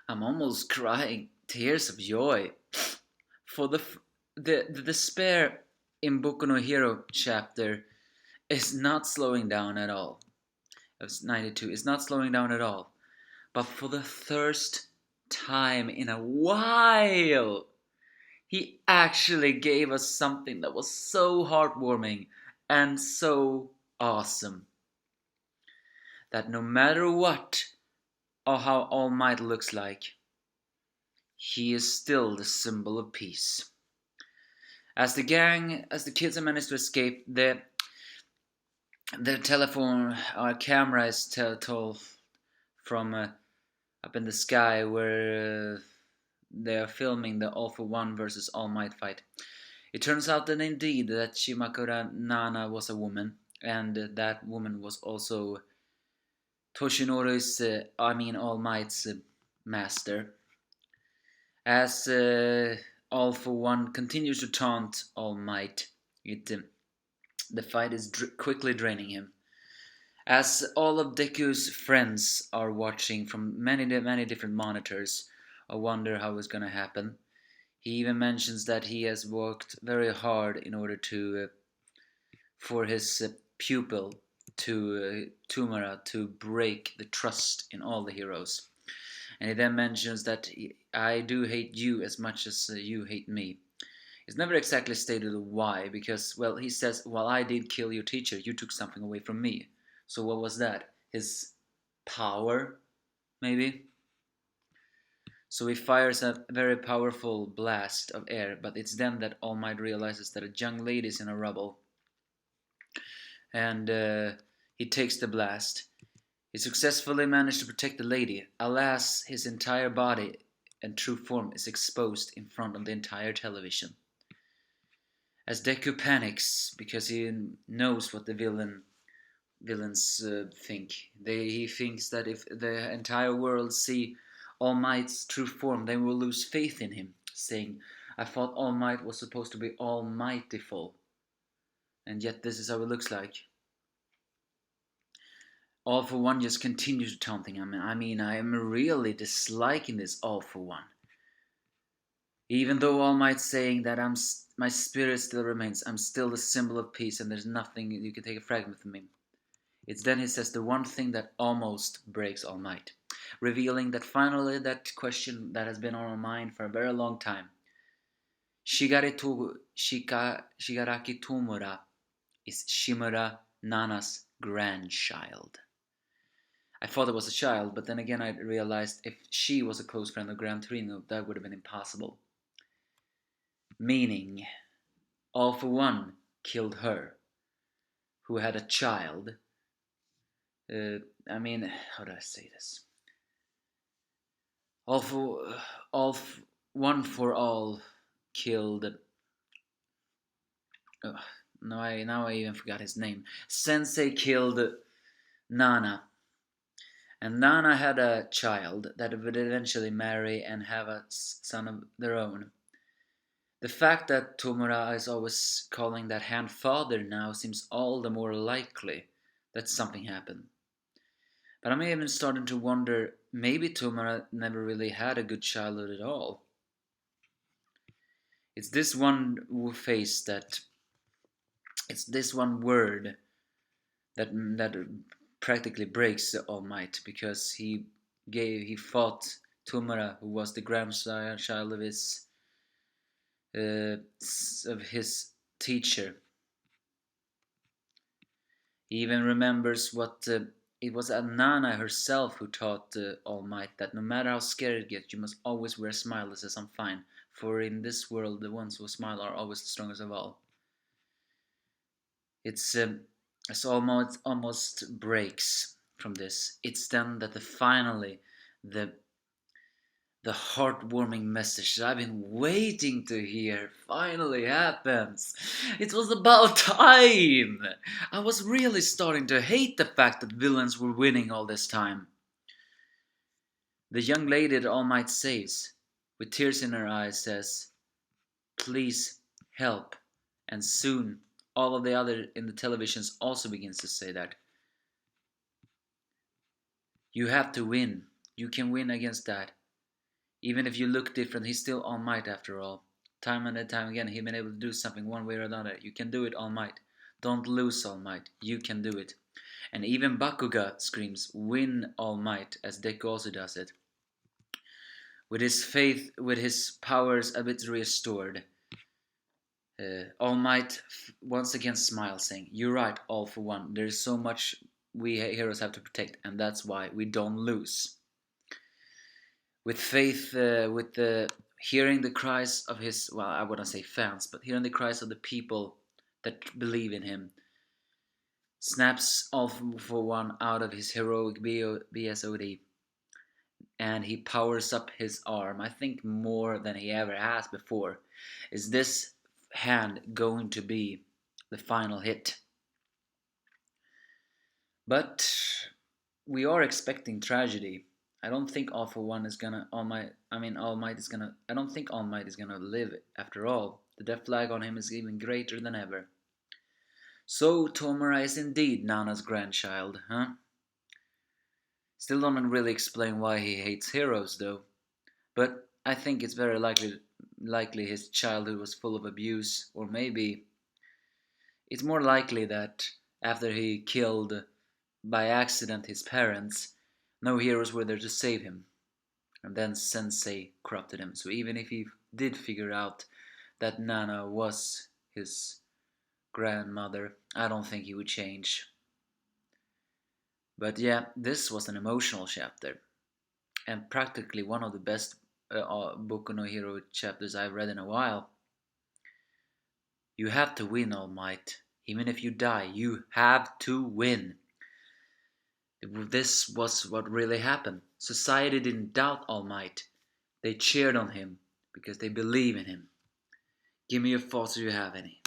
I'm almost crying tears of joy. For the despair in Boku no Hero chapter is not slowing down at all. It's 92. It's not slowing down at all. But for the first time in a while, he actually gave us something that was so heartwarming and so awesome. That no matter what or how All Might looks like, he is still the symbol of peace. As the kids have managed to escape, the telephone camera is told from up in the sky where they are filming the All for One versus All Might fight. It turns out that indeed that Shimakura Nana was a woman, and that woman was also Toshinori's, All Might's master. As All for One continues to taunt All Might, the fight is quickly draining him. As all of Deku's friends are watching from many different monitors, I wonder how it's gonna happen. He even mentions that he has worked very hard in order to for his pupil to Tumara to break the trust in all the heroes. And he then mentions that I do hate you as much as you hate me. It's never exactly stated why, because, well, he says, while I did kill your teacher, you took something away from me. So what was that? His power, maybe? So he fires a very powerful blast of air, but it's then that All Might realizes that a young lady is in a rubble. And he takes the blast. He successfully managed to protect the lady. Alas, his entire body and true form is exposed in front of the entire television. As Deku panics because he knows what the villains think. He thinks that if the entire world see All Might's true form, they will lose faith in him, saying, "I thought All Might was supposed to be almightyful, and yet this is how it looks like." All for One just continues to taunting him. I am really disliking this All for One. Even though All Might's saying that my spirit still remains, I'm still the symbol of peace, and there's nothing you can take a fragment from me. It's then he says the one thing that almost breaks All Might, revealing that finally that question that has been on our mind for a very long time. Shigaraki Tomura is Shimura Nana's grandchild. I thought it was a child, but then again I realized if she was a close friend of Gran Torino, that would have been impossible. Meaning, All for One killed her, who had a child. How do I say this? One for all killed. Oh, now I even forgot his name. Sensei killed Nana, and Nana had a child that would eventually marry and have a son of their own. The fact that Tomura is always calling that hand father now seems all the more likely that something happened. But I'm even starting to wonder, maybe Tomura never really had a good childhood at all. It's this one face that, it's this one word that practically breaks the All Might, because he fought Tomura, who was the grandchild of his teacher. He even remembers what it was Nana herself who taught All Might that no matter how scared it gets, you must always wear a smile that says I'm fine. For in this world, the ones who smile are always the strongest of all. It's almost breaks from this. It's then that finally the heartwarming message that I've been waiting to hear finally happens. It was about time! I was really starting to hate the fact that villains were winning all this time. The young lady that All Might saves, with tears in her eyes, says, "Please help." And soon, all of the other in the televisions also begins to say that. You have to win. You can win against that. Even if you look different, he's still All Might after all. Time and time again, he's been able to do something one way or another. You can do it, All Might. Don't lose, All Might. You can do it. And even Bakuga screams, win, All Might, as Deku also does it. With his faith, with his powers a bit restored, All Might once again smiles, saying, you're right, All for One. There is so much we heroes have to protect, and that's why we don't lose. With faith, with the hearing the cries of his, well, I wouldn't say fans, but hearing the cries of the people that believe in him, snaps All for One out of his heroic BSOD, and he powers up his arm, I think more than he ever has before. Is this hand going to be the final hit? But we are expecting tragedy. I don't think All for One is gonna All Might. I mean, All Might is gonna. I don't think All Might is gonna live. After all, the death flag on him is even greater than ever. So Tomura is indeed Nana's grandchild, huh? Still don't really explain why he hates heroes, though. But I think it's very likely his childhood was full of abuse, or maybe it's more likely that after he killed by accident his parents, no heroes were there to save him. And then Sensei corrupted him. So even if he did figure out that Nana was his grandmother, I don't think he would change. But yeah, this was an emotional chapter. And practically one of the best Boku no Hero chapters I've read in a while. You have to win, All Might. Even if you die, you have to win. This was what really happened. Society didn't doubt All Might. They cheered on him because they believe in him. Give me your thoughts if you have any.